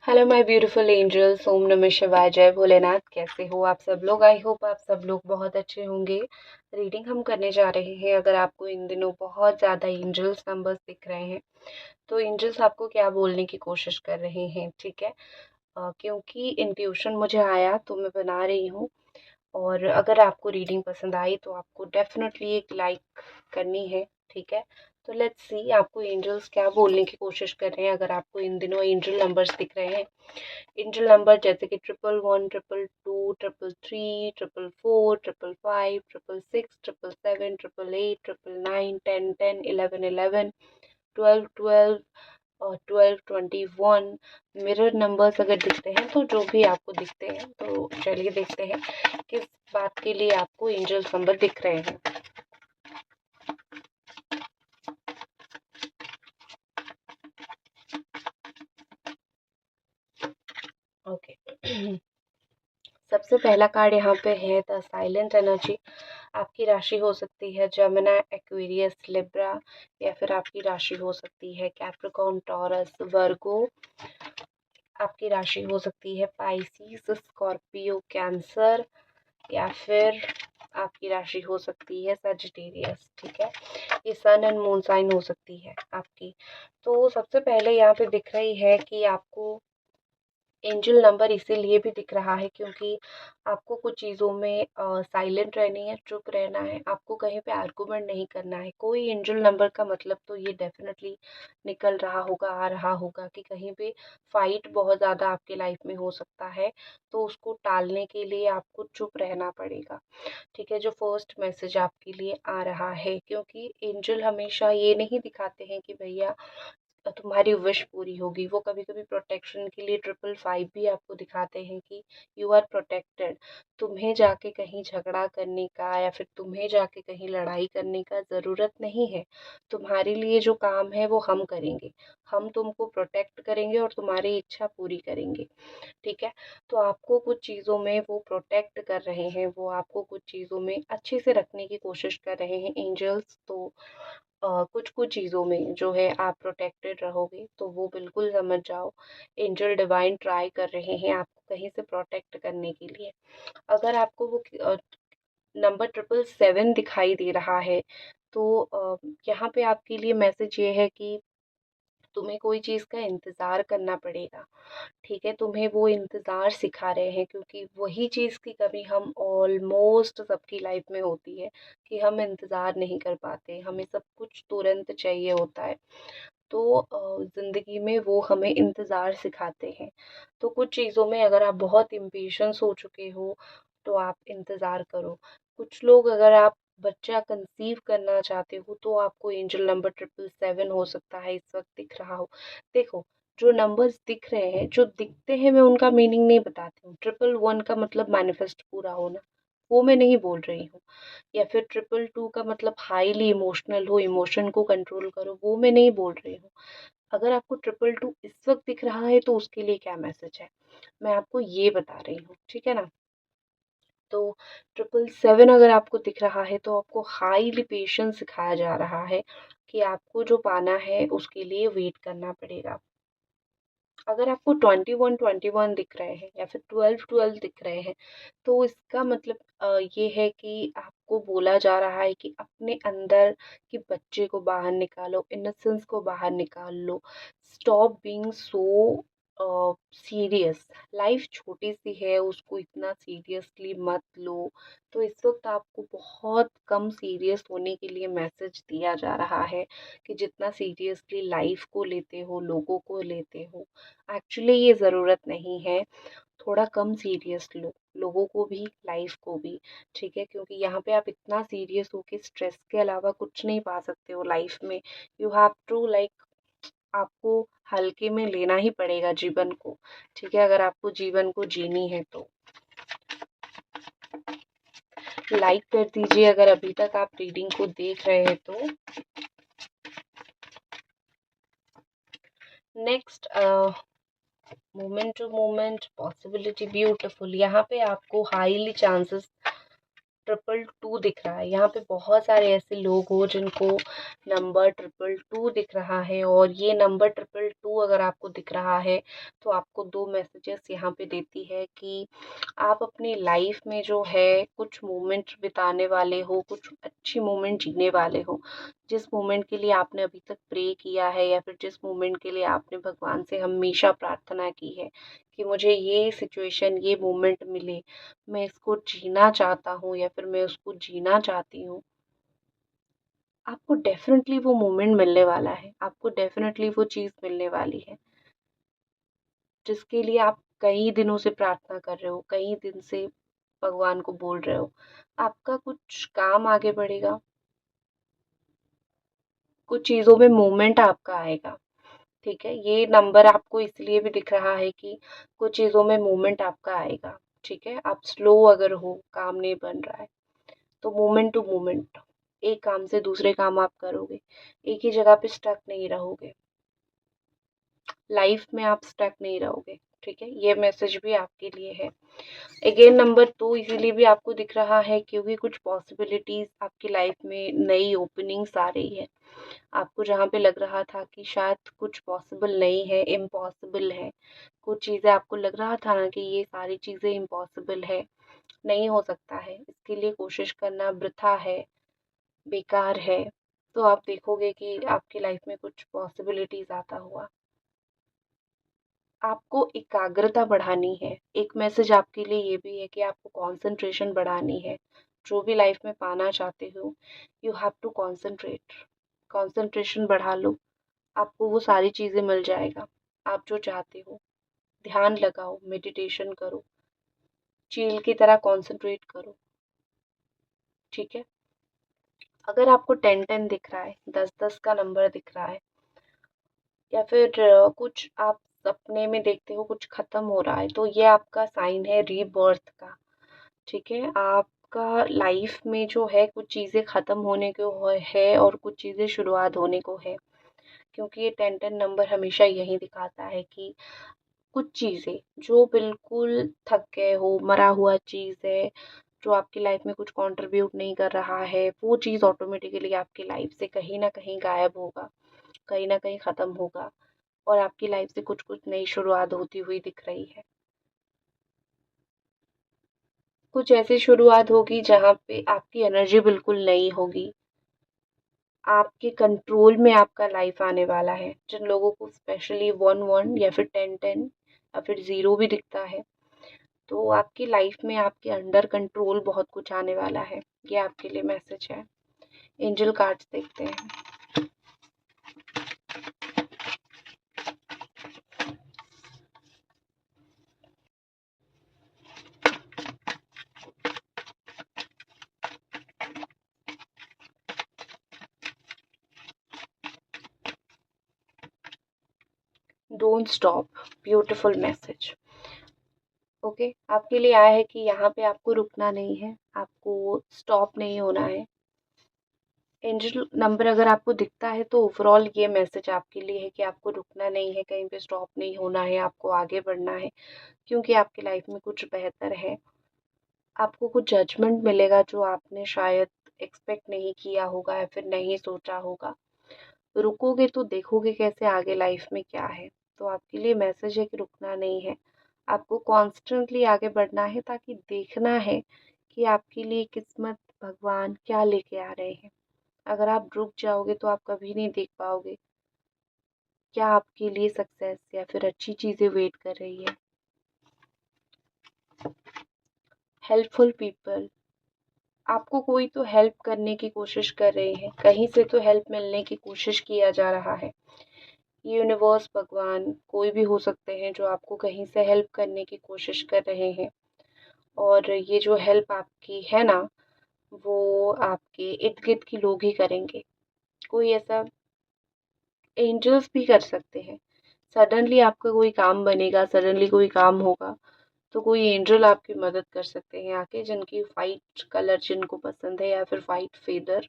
Hello my beautiful angels, ओम नमः शिवाय, जय भोलेनाथ। कैसे हो आप सब लोग? आई होप आप सब लोग बहुत अच्छे होंगे। रीडिंग हम करने जा रहे हैं। अगर आपको इन दिनों बहुत ज़्यादा एंजल्स नंबर्स दिख रहे हैं तो एंजल्स आपको क्या बोलने की कोशिश कर रहे हैं, ठीक है। क्योंकि इंट्यूशन मुझे आया तो मैं बना रही हूँ। और अगर आपको रीडिंग पसंद आई तो आपको डेफिनेटली एक लाइक करनी है, ठीक है। तो लेट्स सी आपको एंजल्स क्या बोलने की कोशिश कर रहे हैं। अगर आपको इन दिनों एंजल नंबर्स दिख रहे हैं, एंजल नंबर जैसे कि 111, 222, 333, 444, 555, 666, 777, 888, 999, 10 10, 11 11, 12 12 और 12 21 मिरर नंबर्स अगर दिखते हैं, तो जो भी आपको दिखते हैं तो चलिए देखते हैं किस बात के लिए आपको एंजल्स नंबर दिख रहे हैं। ओके। सबसे पहला कार्ड यहाँ पे है द साइलेंट एनर्जी। आपकी राशि हो सकती है जमुना, एक्वेरियस, लिब्रा, या फिर आपकी राशि हो सकती है कैप्रिकॉर्न, टॉरस, वर्गो। आपकी राशि हो सकती है पाइसिस, स्कॉर्पियो, कैंसर, या फिर आपकी राशि हो सकती है सजिटेरियस, ठीक है। ये सन एंड मून साइन हो सकती है आपकी। तो सबसे पहले यहाँ पे दिख रही है कि आपको एंजल नंबर इसीलिए भी दिख रहा है क्योंकि आपको कुछ चीज़ों में साइलेंट रहनी है, चुप रहना है, आपको कहीं पे आर्गुमेंट नहीं करना है। कोई एंजल नंबर का मतलब तो ये डेफिनेटली निकल रहा होगा, आ रहा होगा कि कहीं पे फाइट बहुत ज़्यादा आपके लाइफ में हो सकता है, तो उसको टालने के लिए आपको चुप रहना पड़ेगा, ठीक है। जो फर्स्ट मैसेज आपके लिए आ रहा है, क्योंकि एंजल हमेशा ये नहीं दिखाते हैं कि भैया तुम्हारी विश पूरी होगी। वो कभी कभी प्रोटेक्शन के लिए 555 भी आपको दिखाते हैं कि यू आर प्रोटेक्टेड। तुम्हें जाके कहीं झगड़ा करने का या फिर तुम्हें जाके कहीं लड़ाई करने का ज़रूरत नहीं है। तुम्हारे लिए जो काम है वो हम करेंगे। हम तुमको प्रोटेक्ट करेंगे और तुम्हारी इच्छा पूरी करेंगे, ठीक है। तो आपको कुछ चीज़ों में वो प्रोटेक्ट कर रहे हैं, वो आपको कुछ चीज़ों में अच्छे से रखने की कोशिश कर रहे हैं एंजल्स। तो कुछ कुछ चीज़ों में जो है आप प्रोटेक्टेड रहोगे, तो वो बिल्कुल समझ जाओ। एंजल डिवाइन ट्राई कर रहे हैं आपको कहीं से प्रोटेक्ट करने के लिए। अगर आपको वो नंबर 777 दिखाई दे रहा है, तो यहाँ पे आपके लिए मैसेज ये है कि तुम्हें कोई चीज़ का इंतज़ार करना पड़ेगा, ठीक है। तुम्हें वो इंतज़ार सिखा रहे हैं क्योंकि वही चीज़ की कमी हम ऑलमोस्ट सबकी लाइफ में होती है कि हम इंतज़ार नहीं कर पाते, हमें सब कुछ तुरंत चाहिए होता है। तो ज़िंदगी में वो हमें इंतज़ार सिखाते हैं। तो कुछ चीज़ों में अगर आप बहुत इम्पेशंस हो चुके हो तो आप इंतज़ार करो। कुछ लोग, अगर आप बच्चा कंसीव करना चाहते हो तो आपको एंजल नंबर 777 हो सकता है इस वक्त दिख रहा हो। देखो, जो नंबर्स दिख रहे हैं, जो दिखते हैं, मैं उनका मीनिंग नहीं बताती हूँ। 111 का मतलब मैनिफेस्ट पूरा होना, वो मैं नहीं बोल रही हूँ। या फिर 222 का मतलब हाईली इमोशनल हो, इमोशन को कंट्रोल करो, वो मैं नहीं बोल रही हूँ। अगर आपको 222 इस वक्त दिख रहा है तो उसके लिए क्या मैसेज है, मैं आपको ये बता रही हूँ, ठीक है ना। तो 777 अगर आपको दिख रहा है तो आपको हाईली पेशेंस सिखाया जा रहा है कि आपको जो पाना है उसके लिए वेट करना पड़ेगा। अगर आपको 21 दिख रहे हैं या फिर 12 दिख रहे हैं, तो इसका मतलब ये है कि आपको बोला जा रहा है कि अपने अंदर के बच्चे को बाहर निकालो, इनोसेंस को बाहर निकाल लो। Stop being so serious. Life छोटी सी है, उसको इतना सीरियसली मत लो। तो इस वक्त आपको बहुत कम सीरियस होने के लिए मैसेज दिया जा रहा है कि जितना सीरियसली लाइफ को लेते हो, लोगों को लेते हो, एक्चुअली ये ज़रूरत नहीं है। थोड़ा कम सीरियस लो, लोगों को भी, लाइफ को भी, ठीक है। क्योंकि यहाँ पे आप इतना सीरियस हो के स्ट्रेस के अलावा कुछ नहीं पा सकते हो लाइफ में। यू हैव टू लाइक, आपको हल्के में लेना ही पड़ेगा जीवन को, ठीक है, अगर आपको जीवन को जीनी है तो। लाइक कर दीजिए अगर अभी तक आप रीडिंग को देख रहे हैं तो। Next, moment to moment possibility beautiful. यहाँ पे आपको हाईली चांसेस 222 दिख रहा है। यहाँ पे बहुत सारे ऐसे लोग हो जिनको नंबर 222 दिख रहा है, और ये नंबर 222 अगर आपको दिख रहा है तो आपको दो मैसेजेस यहाँ पे देती है कि आप अपनी लाइफ में जो है कुछ मोमेंट बिताने वाले हो, कुछ अच्छी मोमेंट जीने वाले हो। जिस मोमेंट के लिए आपने अभी तक प्रे किया है, या फिर जिस मोमेंट के लिए आपने भगवान से हमेशा प्रार्थना की है कि मुझे ये सिचुएशन, ये मोमेंट मिले, मैं इसको जीना चाहता हूँ या फिर मैं उसको जीना चाहती हूँ, आपको डेफ़िनेटली वो मोमेंट मिलने वाला है, आपको डेफ़िनेटली वो चीज़ मिलने वाली है, जिसके लिए आप कई दिनों से प्रार्थना कर रहे हो, कई दिन से भगवान को बोल रहे हो। आपका कुछ काम आगे बढ़ेगा, कुछ चीज़ों में मूवमेंट आपका आएगा, ठीक है? ये नंबर आपको इसलिए भी दिख रहा है कि कुछ चीज़ों में मूवमेंट आपका आएगा, ठीक है? आप स्लो अगर हो, काम नहीं बन रहा है, तो मोमेंट टू मोमेंट एक काम से दूसरे काम आप करोगे, एक ही जगह पे स्टक नहीं रहोगे, लाइफ में आप स्टक नहीं रहोगे, ठीक है? ये मैसेज भी आपके लिए है। अगेन नंबर 2 इसीलिए भी आपको दिख रहा है क्योंकि कुछ पॉसिबिलिटीज आपकी लाइफ में नई ओपनिंग्स आ रही है। आपको जहाँ पे लग रहा था कि शायद कुछ पॉसिबल नहीं है, इम्पॉसिबल है, कुछ चीज़ें आपको लग रहा था ना कि ये सारी चीज़ें इम्पॉसिबल है, नहीं हो सकता है, इसके लिए कोशिश करना वृथा है, बेकार है, तो आप देखोगे कि आपकी लाइफ में कुछ पॉसिबिलिटीज आता हुआ। आपको एकाग्रता बढ़ानी है। एक मैसेज आपके लिए ये भी है कि आपको कंसंट्रेशन बढ़ानी है। जो भी लाइफ में पाना चाहते हो, you have to concentrate. Concentration बढ़ा लो, आपको वो सारी चीज़ें मिल जाएगा, आप जो चाहते हो। ध्यान लगाओ, मेडिटेशन करो, चील की तरह कंसंट्रेट करो, ठीक है? अगर आपको 10-10 दिख रहा है, 10-10 का नंबर दिख रहा है, या फिर कुछ आप सपने में देखते हो कुछ खत्म हो रहा है, तो ये आपका साइन है रीबर्थ का, ठीक है? आपका लाइफ में जो है कुछ चीज़ें ख़त्म होने को है और कुछ चीज़ें शुरुआत होने को है, क्योंकि ये 10-10 नंबर हमेशा यही दिखाता है कि कुछ चीज़ें जो बिल्कुल थक गए हो, मरा हुआ चीज़ है, जो आपकी लाइफ में कुछ कंट्रीब्यूट नहीं कर रहा है, वो चीज़ ऑटोमेटिकली आपकी लाइफ से कहीं न कहीं गायब होगा, कहीं न कहीं ख़त्म होगा, और आपकी लाइफ से कुछ-कुछ नई शुरुआत होती हुई दिख रही है। कुछ ऐसी शुरुआत होगी जहाँ पे आपकी एनर्जी बिल्कुल नई होगी, आपके कंट्रोल में आपका लाइफ आने वाला है। जिन लोगों को स्पेशली 1-1 या फिर 10-10 या फिर 0 भी दिखता है, तो आपकी लाइफ में आपके अंडर कंट्रोल बहुत कुछ आने वाला है। ये आपके लिए मैसेज है। एंजल कार्ड्स देखते हैं। Don't stop, beautiful message. Okay, आपके लिए आया है कि यहाँ पे आपको रुकना नहीं है, आपको स्टॉप नहीं होना है। एंजल नंबर अगर आपको दिखता है तो ओवरऑल ये मैसेज आपके लिए है कि आपको रुकना नहीं है, कहीं पे स्टॉप नहीं होना है, आपको आगे बढ़ना है, क्योंकि आपकी लाइफ में कुछ बेहतर है। आपको कुछ जजमेंट मिलेगा जो आपने शायद एक्सपेक्ट नहीं किया होगा या फिर नहीं सोचा होगा। रुकोगे तो देखोगे कैसे आगे लाइफ में क्या है। तो आपके लिए मैसेज है कि रुकना नहीं है, आपको कॉन्स्टेंटली आगे बढ़ना है, ताकि देखना है कि आपके लिए किस्मत, भगवान क्या लेके आ रहे हैं। अगर आप रुक जाओगे तो आप कभी नहीं देख पाओगे क्या आपके लिए सक्सेस या फिर अच्छी चीज़ें वेट कर रही है। हेल्पफुल पीपल, आपको कोई तो हेल्प करने की कोशिश कर रहे हैं, कहीं से तो हेल्प मिलने की कोशिश किया जा रहा है। यूनिवर्स, भगवान, कोई भी हो सकते हैं जो आपको कहीं से हेल्प करने की कोशिश कर रहे हैं, और ये जो हेल्प आपकी है ना, वो आपके इर्द गिर्द के लोग ही करेंगे। कोई ऐसा एंजल्स भी कर सकते हैं। सडनली आपका कोई काम बनेगा, सडनली कोई काम होगा, तो कोई एंजल आपकी मदद कर सकते हैं आके, जिनकी वाइट कलर जिनको पसंद है या फिर वाइट फेदर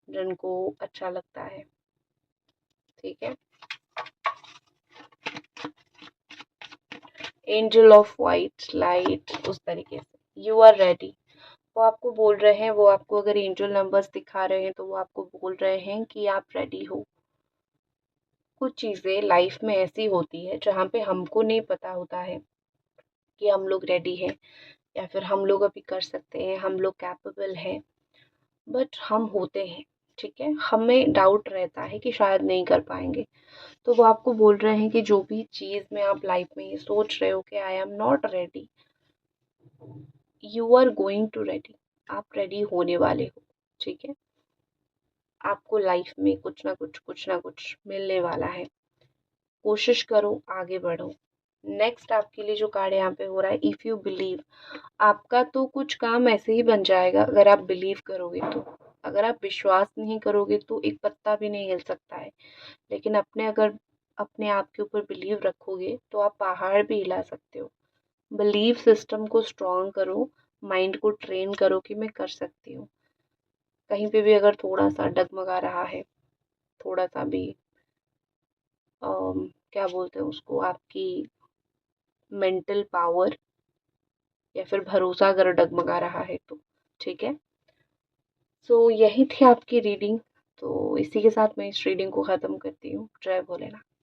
जिनको अच्छा लगता है, ठीक है? एंजल ऑफ वाइट लाइट, उस तरीके से। यू आर रेडी, वो आपको बोल रहे हैं, वो आपको अगर एंजल नंबर्स दिखा रहे हैं तो वो आपको बोल रहे हैं कि आप रेडी हो। कुछ चीज़ें लाइफ में ऐसी होती है जहाँ पे हमको नहीं पता होता है कि हम लोग रेडी हैं या फिर हम लोग अभी कर सकते हैं, हम लोग कैपेबल हैं, बट हम होते हैं। ठीक है, हमें डाउट रहता है कि शायद नहीं कर पाएंगे। तो वो आपको बोल रहे हैं कि जो भी चीज़ में आप लाइफ में ये सोच रहे हो कि I am not ready, you are going to ready. आप रेडी होने वाले हो। ठीक है, आपको लाइफ में कुछ ना कुछ मिलने वाला है। कोशिश करो, आगे बढ़ो। नेक्स्ट आपके लिए जो कार्ड यहाँ पे हो रहा है, इफ़ यू बिलीव, आपका तो कुछ काम ऐसे ही बन जाएगा अगर आप बिलीव करोगे तो। अगर आप विश्वास नहीं करोगे तो एक पत्ता भी नहीं हिल सकता है, लेकिन अगर अपने आप के ऊपर बिलीव रखोगे तो आप पहाड़ भी हिला सकते हो। बिलीव सिस्टम को स्ट्रॉन्ग करो, माइंड को ट्रेन करो कि मैं कर सकती हूँ। कहीं पे भी अगर थोड़ा सा डगमगा रहा है, थोड़ा सा भी क्या बोलते हैं उसको, आपकी मेंटल पावर या फिर भरोसा अगर डगमगा रहा है तो, ठीक है। सो यही थी आपकी रीडिंग। तो इसी के साथ मैं इस रीडिंग को ख़त्म करती हूँ। जय भोलेनाथ।